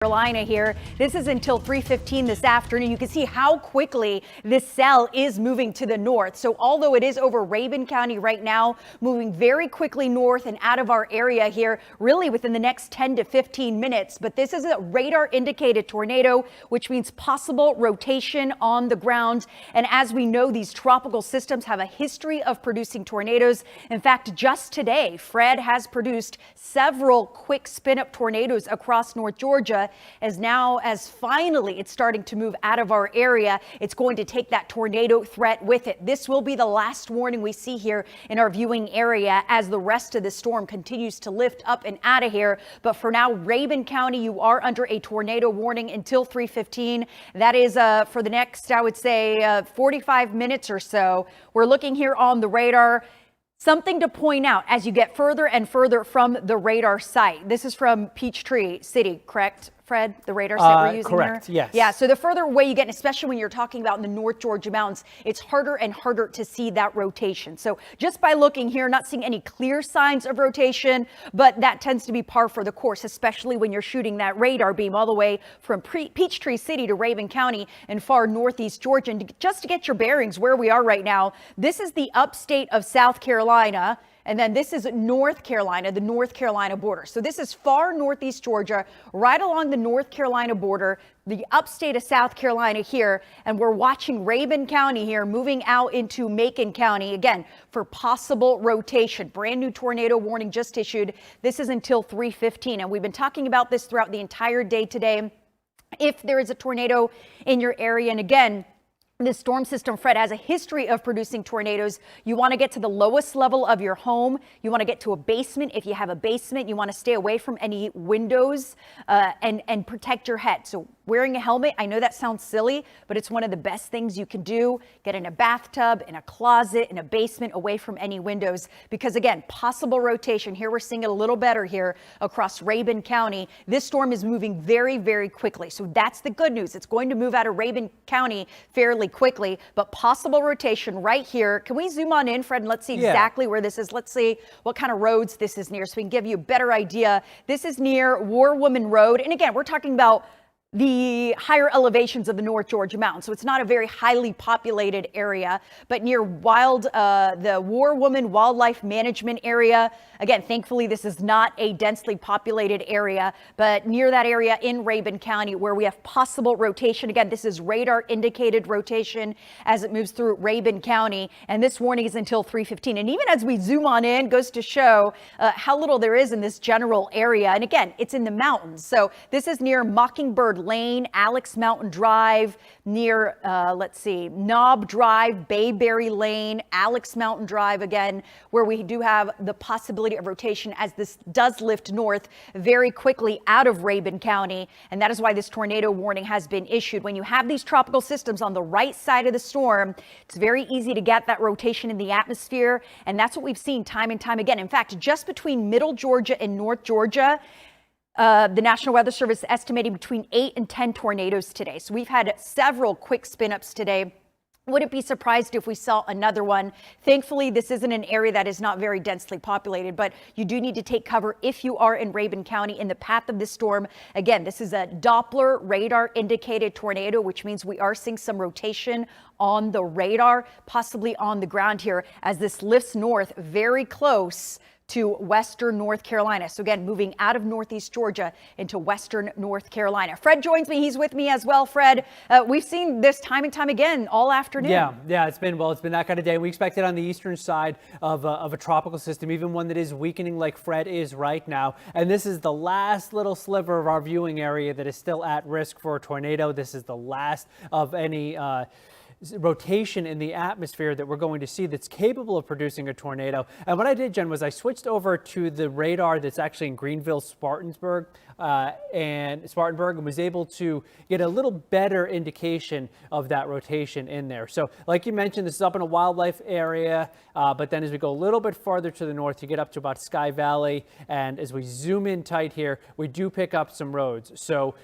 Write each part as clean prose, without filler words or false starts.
Carolina here. This is until 3:15 this afternoon. You can see how quickly this cell is moving to the north. So although it is over Rabun County right now, moving very quickly north and out of our area here, really within the next 10 to 15 minutes. But this is a radar indicated tornado, which means possible rotation on the ground. And as we know, these tropical systems have a history of producing tornadoes. In fact, just today, Fred has produced several quick spin up tornadoes across North Georgia. As finally it's starting to move out of our area, it's going to take that tornado threat with it. This will be the last warning we see here in our viewing area as the rest of the storm continues to lift up and out of here. But for now, Rabun County, you are under a tornado warning until 3:15. That is for the next, I would say, 45 minutes or so. We're looking here on the radar. Something to point out as you get further and further from the radar site. This is from Peachtree City, correct, Fred? The radar site we're using correct, here? yes. Yeah, so the further away you get, and especially when you're talking about in the North Georgia mountains, it's harder and harder to see that rotation. So just by looking here, not seeing any clear signs of rotation, but that tends to be par for the course, especially when you're shooting that radar beam all the way from Peachtree City to Rabun County and far northeast Georgia. And just to get your bearings where we are right now, this is the upstate of South Carolina. And then this is North Carolina, the North Carolina border. So this is far northeast Georgia, right along the North Carolina border, the upstate of South Carolina here. And we're watching Rabun County here moving out into Macon County, again, for possible rotation. Brand new tornado warning just issued. This is until 3:15. And we've been talking about this throughout the entire day today. If there is a tornado in your area, and again, this storm system, Fred, has a history of producing tornadoes. You want to get to the lowest level of your home. You want to get to a basement. If you have a basement, you want to stay away from any windows and protect your head. So wearing a helmet, I know that sounds silly, but it's one of the best things you can do. Get in a bathtub, in a closet, in a basement, away from any windows. Because again, possible rotation. Here we're seeing it a little better here across Rabun County. This storm is moving very, very quickly. So that's the good news. It's going to move out of Rabun County fairly quickly, but possible rotation right here. Can we zoom on in, Fred, and let's see exactly where this is? Let's see what kind of roads this is near so we can give you a better idea. This is near War Woman Road. And again, we're talking about the higher elevations of the North Georgia mountains. So it's not a very highly populated area, but near the War Woman Wildlife Management area. Again, thankfully, this is not a densely populated area, but near that area in Rabun County where we have possible rotation. Again, this is radar indicated rotation as it moves through Rabun County. And this warning is until 3:15. And even as we zoom on in, goes to show how little there is in this general area. And again, it's in the mountains. So this is near Mockingbird Lane, Alex Mountain Drive, near, Knob Drive, Bayberry Lane, Alex Mountain Drive, again, where we do have the possibility of rotation as this does lift north very quickly out of Rabun County. And that is why this tornado warning has been issued. When you have these tropical systems on the right side of the storm, it's very easy to get that rotation in the atmosphere. And that's what we've seen time and time again. In fact, just between Middle Georgia and North Georgia, the National Weather Service is estimating between 8 and 10 tornadoes today. So we've had several quick spin-ups today. Wouldn't be surprised if we saw another one. Thankfully, this isn't an area that is not very densely populated, but you do need to take cover if you are in Rabun County in the path of this storm. Again, this is a Doppler radar indicated tornado, which means we are seeing some rotation on the radar, possibly on the ground here as this lifts north very close to western North Carolina. So again, moving out of northeast Georgia into western North Carolina. Fred joins me. He's with me as well. Fred, we've seen this time and time again all afternoon. Yeah, it's been that kind of day. We expect it on the eastern side of a tropical system, even one that is weakening like Fred is right now. And this is the last little sliver of our viewing area that is still at risk for a tornado. This is the last of any rotation in the atmosphere that we're going to see that's capable of producing a tornado. And what I did, Jen, was I switched over to the radar that's actually in Greenville, Spartanburg, and was able to get a little better indication of that rotation in there. So like you mentioned, this is up in a wildlife area, but then as we go a little bit farther to the north, you get up to about Sky Valley. And as we zoom in tight here, we do pick up some roads. So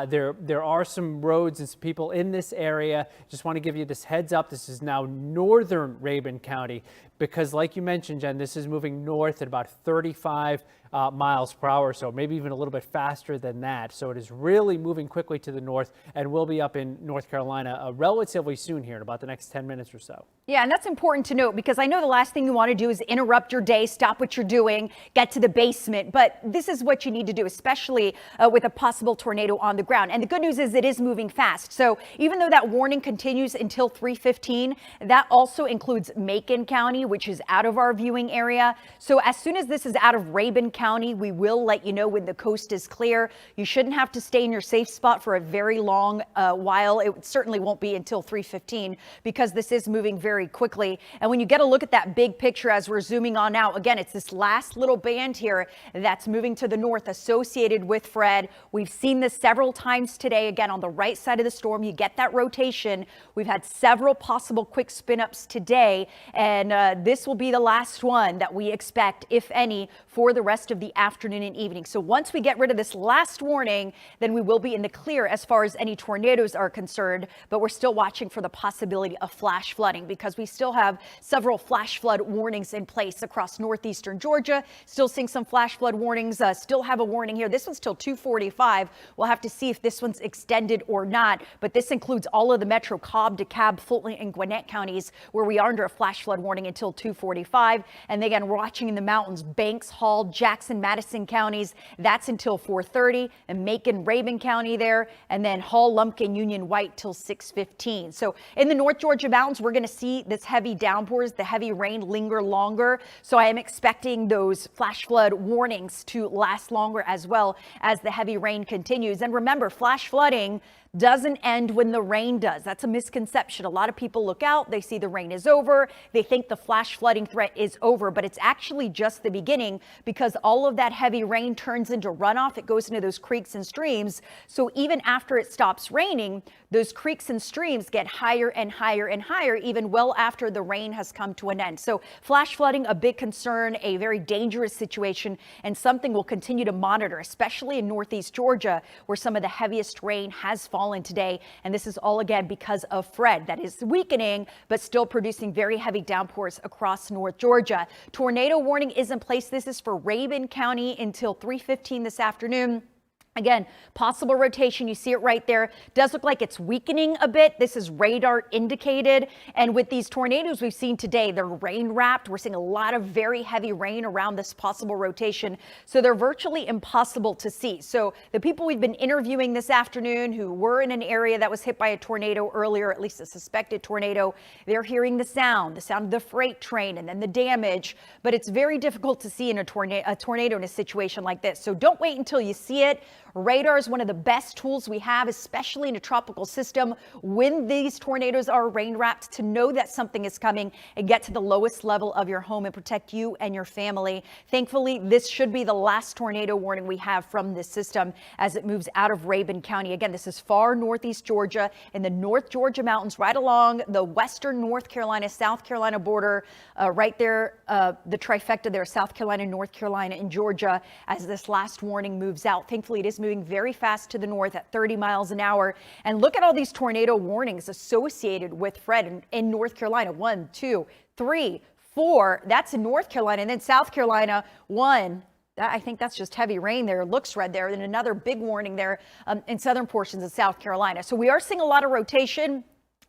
there are some roads and some people in this area. Just want to give you this heads up. This is now northern Rabun County. because like you mentioned, Jen, this is moving north at about 35 miles per hour, so maybe even a little bit faster than that. So it is really moving quickly to the north and will be up in North Carolina relatively soon here in about the next 10 minutes or so. Yeah, and that's important to note because I know the last thing you want to do is interrupt your day, stop what you're doing, get to the basement. But this is what you need to do, especially with a possible tornado on the ground. And the good news is it is moving fast. So even though that warning continues until 3:15, that also includes Macon County, which is out of our viewing area. So as soon as this is out of Rabun County, we will let you know when the coast is clear. You shouldn't have to stay in your safe spot for a very long while. It certainly won't be until 3:15 because this is moving very quickly. And when you get a look at that big picture as we're zooming on out, again, it's this last little band here that's moving to the north associated with Fred. We've seen this several times today. Again, on the right side of the storm, you get that rotation. We've had several possible quick spin ups today, and this will be the last one that we expect, if any, for the rest of the afternoon and evening. So once we get rid of this last warning, then we will be in the clear as far as any tornadoes are concerned, but we're still watching for the possibility of flash flooding because we still have several flash flood warnings in place across northeastern Georgia. Still seeing some flash flood warnings, still have a warning here. This one's till 2:45. We'll have to see if this one's extended or not, but this includes all of the Metro Cobb, DeKalb, Fulton, and Gwinnett counties where we are under a flash flood warning until 2:45. And again, we're watching in the mountains, Banks, Hall, Jackson, Madison counties. That's until 4:30, and Macon, Rabun County there, and then Hall, Lumpkin, Union, White till 6:15. So in the North Georgia mountains, we're going to see this heavy downpours, the heavy rain linger longer. So I am expecting those flash flood warnings to last longer as well as the heavy rain continues. And remember, flash flooding doesn't end when the rain does. That's a misconception. A lot of people look out, they see the rain is over, they think the flash flooding threat is over, but it's actually just the beginning because all of that heavy rain turns into runoff. It goes into those creeks and streams. So even after it stops raining, those creeks and streams get higher and higher and higher, even well after the rain has come to an end. So flash flooding, a big concern, a very dangerous situation, and something we'll continue to monitor, especially in northeast Georgia, where some of the heaviest rain has fallen today. And this is all again because of Fred that is weakening, but still producing very heavy downpours across North Georgia. Tornado warning is in place. This is for Rabun County until 3:15 this afternoon. Again, possible rotation. You see it right there. Does look like it's weakening a bit. This is radar indicated. And with these tornadoes we've seen today, they're rain wrapped. We're seeing a lot of very heavy rain around this possible rotation. So they're virtually impossible to see. So the people we've been interviewing this afternoon who were in an area that was hit by a tornado earlier, at least a suspected tornado, they're hearing the sound of the freight train and then the damage. But it's very difficult to see in a tornado in a situation like this. So don't wait until you see it. Radar is one of the best tools we have, especially in a tropical system when these tornadoes are rain wrapped, to know that something is coming and get to the lowest level of your home and protect you and your family. Thankfully, this should be the last tornado warning we have from this system as it moves out of Rabun County. Again, this is far northeast Georgia in the North Georgia mountains, right along the western North Carolina, South Carolina border, right there, the trifecta there, South Carolina, North Carolina, and Georgia, as this last warning moves out. Thankfully, it is moving very fast to the north at 30 miles an hour. And look at all these tornado warnings associated with Fred in North Carolina. 1, 2, 3, 4. That's in North Carolina. And then South Carolina, 1. I think that's just heavy rain there. It looks red there. And another big warning there in southern portions of South Carolina. So we are seeing a lot of rotation.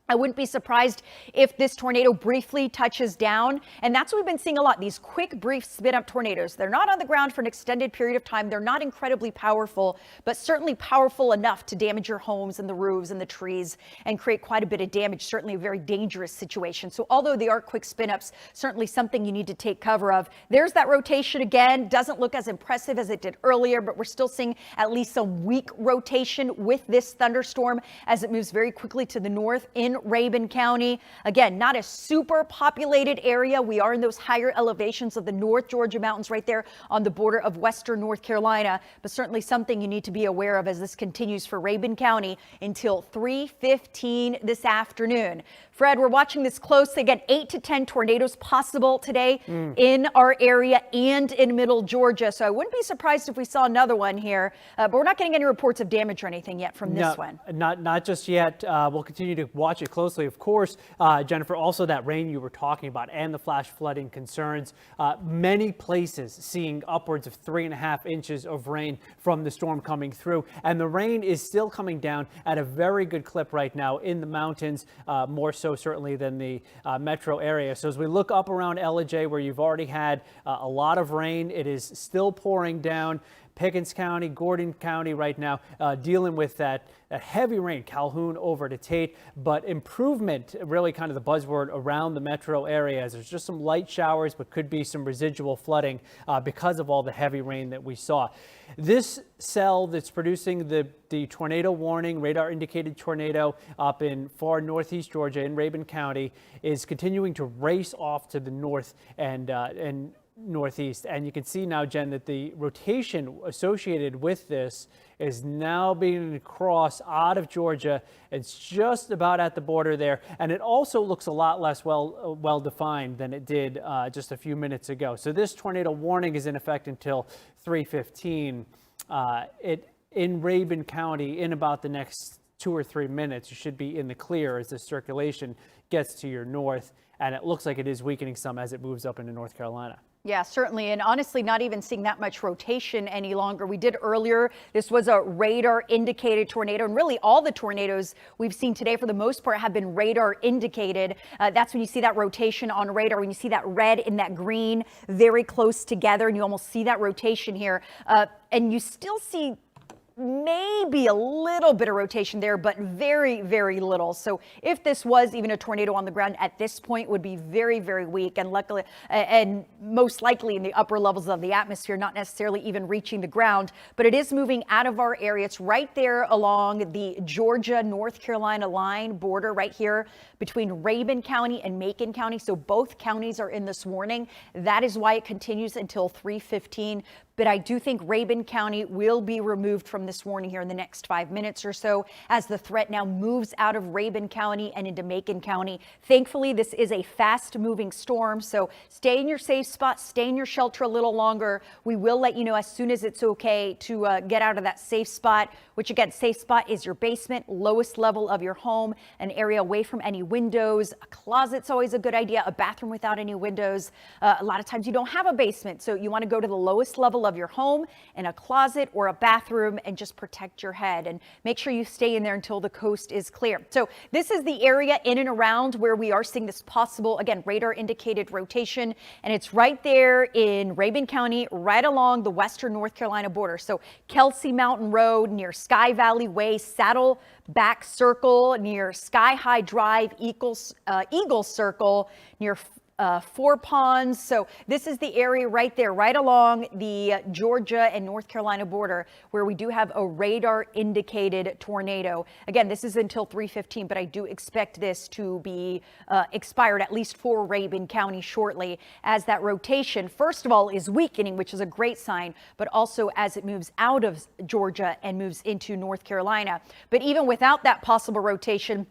I wouldn't be surprised if this tornado briefly touches down. And that's what we've been seeing a lot, these quick, brief spin-up tornadoes. They're not on the ground for an extended period of time. They're not incredibly powerful, but certainly powerful enough to damage your homes and the roofs and the trees and create quite a bit of damage. Certainly a very dangerous situation. So although they are quick spin-ups, certainly something you need to take cover of. There's that rotation again. Doesn't look as impressive as it did earlier, but we're still seeing at least some weak rotation with this thunderstorm as it moves very quickly to the north in Rabun County. Again, not a super populated area. We are in those higher elevations of the North Georgia mountains right there on the border of western North Carolina, but certainly something you need to be aware of as this continues for Rabun County until 3:15 this afternoon. Fred, we're watching this closely. Again, 8 to 10 tornadoes possible today in our area and in middle Georgia. So I wouldn't be surprised if we saw another one here, but we're not getting any reports of damage or anything yet from this one. Not just yet. We'll continue to watch it it closely. Of course, Jennifer, also that rain you were talking about and the flash flooding concerns. Many places seeing upwards of 3.5 inches of rain from the storm coming through. And the rain is still coming down at a very good clip right now in the mountains, more so certainly than the metro area. So as we look up around Ellijay, where you've already had a lot of rain, it is still pouring down. Pickens County, Gordon County right now dealing with that heavy rain, Calhoun over to Tate, but improvement, really kind of the buzzword around the metro area. There's just some light showers, but could be some residual flooding because of all the heavy rain that we saw. This cell that's producing the tornado warning, radar indicated tornado up in far northeast Georgia in Rabun County, is continuing to race off to the north and northeast. And you can see now, Jen, that the rotation associated with this is now being crossed out of Georgia. It's just about at the border there. And it also looks a lot less well defined than it did just a few minutes ago. So this tornado warning is in effect until 3:15. In Rabun County, in about the next 2 or 3 minutes, you should be in the clear as the circulation gets to your north. And it looks like it is weakening some as it moves up into North Carolina. Yeah, certainly. And honestly, not even seeing that much rotation any longer. We did earlier. This was a radar indicated tornado. And really all the tornadoes we've seen today, for the most part, have been radar indicated. That's when you see that rotation on radar, when you see that red and that green very close together, and you almost see that rotation here. And you still see maybe a little bit of rotation there, but very, very little. So if this was even a tornado on the ground at this point, would be very, very weak, and luckily, and most likely in the upper levels of the atmosphere, not necessarily even reaching the ground, but it is moving out of our area. It's right there along the Georgia, North Carolina line border right here between Rabun County and Macon County. So both counties are in this warning. That is why it continues until 3:15. But I do think Rabun County will be removed from this warning here in the next 5 minutes or so, as the threat now moves out of Rabun County and into Macon County. Thankfully, this is a fast moving storm, so stay in your safe spot, stay in your shelter a little longer. We will let you know as soon as it's okay to get out of that safe spot, which again, safe spot is your basement, lowest level of your home, an area away from any windows. A closet's always a good idea, a bathroom without any windows. A lot of times you don't have a basement, so you want to go to the lowest level of your home in a closet or a bathroom and just protect your head, and make sure you stay in there until the coast is clear. So this is the area in and around where we are seeing this possible, again, radar indicated rotation, and it's right there in Rabun County, right along the western North Carolina border. So Kelsey Mountain Road near Sky Valley Way, Saddleback Circle near Sky High Drive, Eagle Circle near Four Ponds. So this is the area right there, right along the Georgia and North Carolina border, where we do have a radar indicated tornado. Again, this is until 3:15, but I do expect this to be expired, at least for Rabun County, shortly, as that rotation, first of all, is weakening, which is a great sign, but also as it moves out of Georgia and moves into North Carolina. But even without that possible rotation,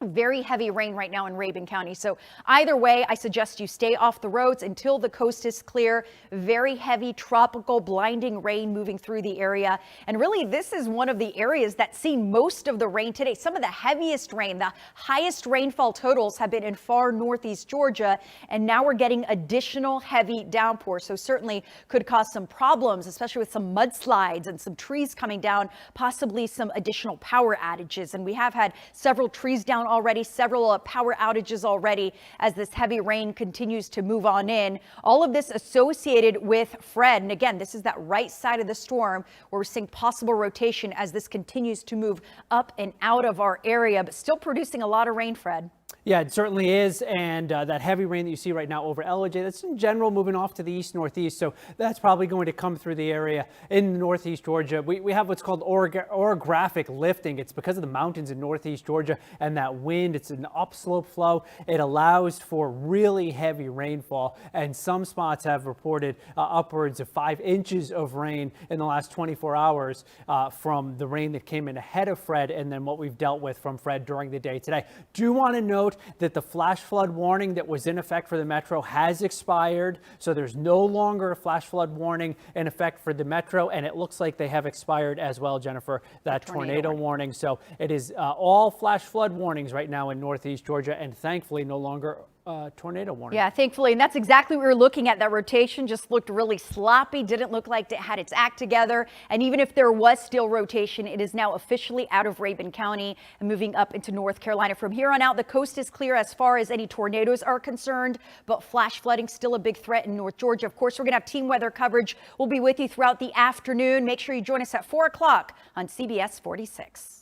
very heavy rain right now in Rabun County. So either way, I suggest you stay off the roads until the coast is clear. Very heavy tropical blinding rain moving through the area. And really, this is one of the areas that's seen most of the rain today. Some of the heaviest rain, the highest rainfall totals have been in far northeast Georgia. And now we're getting additional heavy downpours. So certainly could cause some problems, especially with some mudslides and some trees coming down, possibly some additional power outages. And we have had several trees down already, several power outages already, as this heavy rain continues to move on in. All of this associated with Fred. And again, this is that right side of the storm where we're seeing possible rotation as this continues to move up and out of our area, but still producing a lot of rain, Fred. Yeah, it certainly is. And that heavy rain that you see right now over Ellijay, that's in general moving off to the east-northeast. So that's probably going to come through the area in northeast Georgia. We have what's called orographic lifting. It's because of the mountains in northeast Georgia and that wind. It's an upslope flow. It allows for really heavy rainfall. And some spots have reported upwards of 5 inches of rain in the last 24 hours from the rain that came in ahead of Fred and then what we've dealt with from Fred during the day today. Do want to note note that the flash flood warning that was in effect for the metro has expired. So there's no longer a flash flood warning in effect for the metro. And it looks like they have expired as well, Jennifer, that tornado warning. So it is all flash flood warnings right now in Northeast Georgia, and thankfully no longer tornado warning. Yeah, thankfully. And that's exactly what we were looking at. That rotation just looked really sloppy. Didn't look like it had its act together. And even if there was still rotation, it is now officially out of Rabun County and moving up into North Carolina. From here on out, the coast is clear as far as any tornadoes are concerned, but flash flooding still a big threat in North Georgia. Of course, we're going to have team weather coverage. We'll be with you throughout the afternoon. Make sure you join us at 4 o'clock on CBS 46.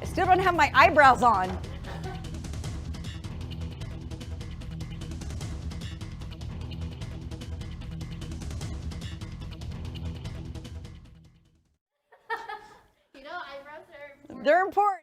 Still don't have my eyebrows on. Eyebrows are important. They're important.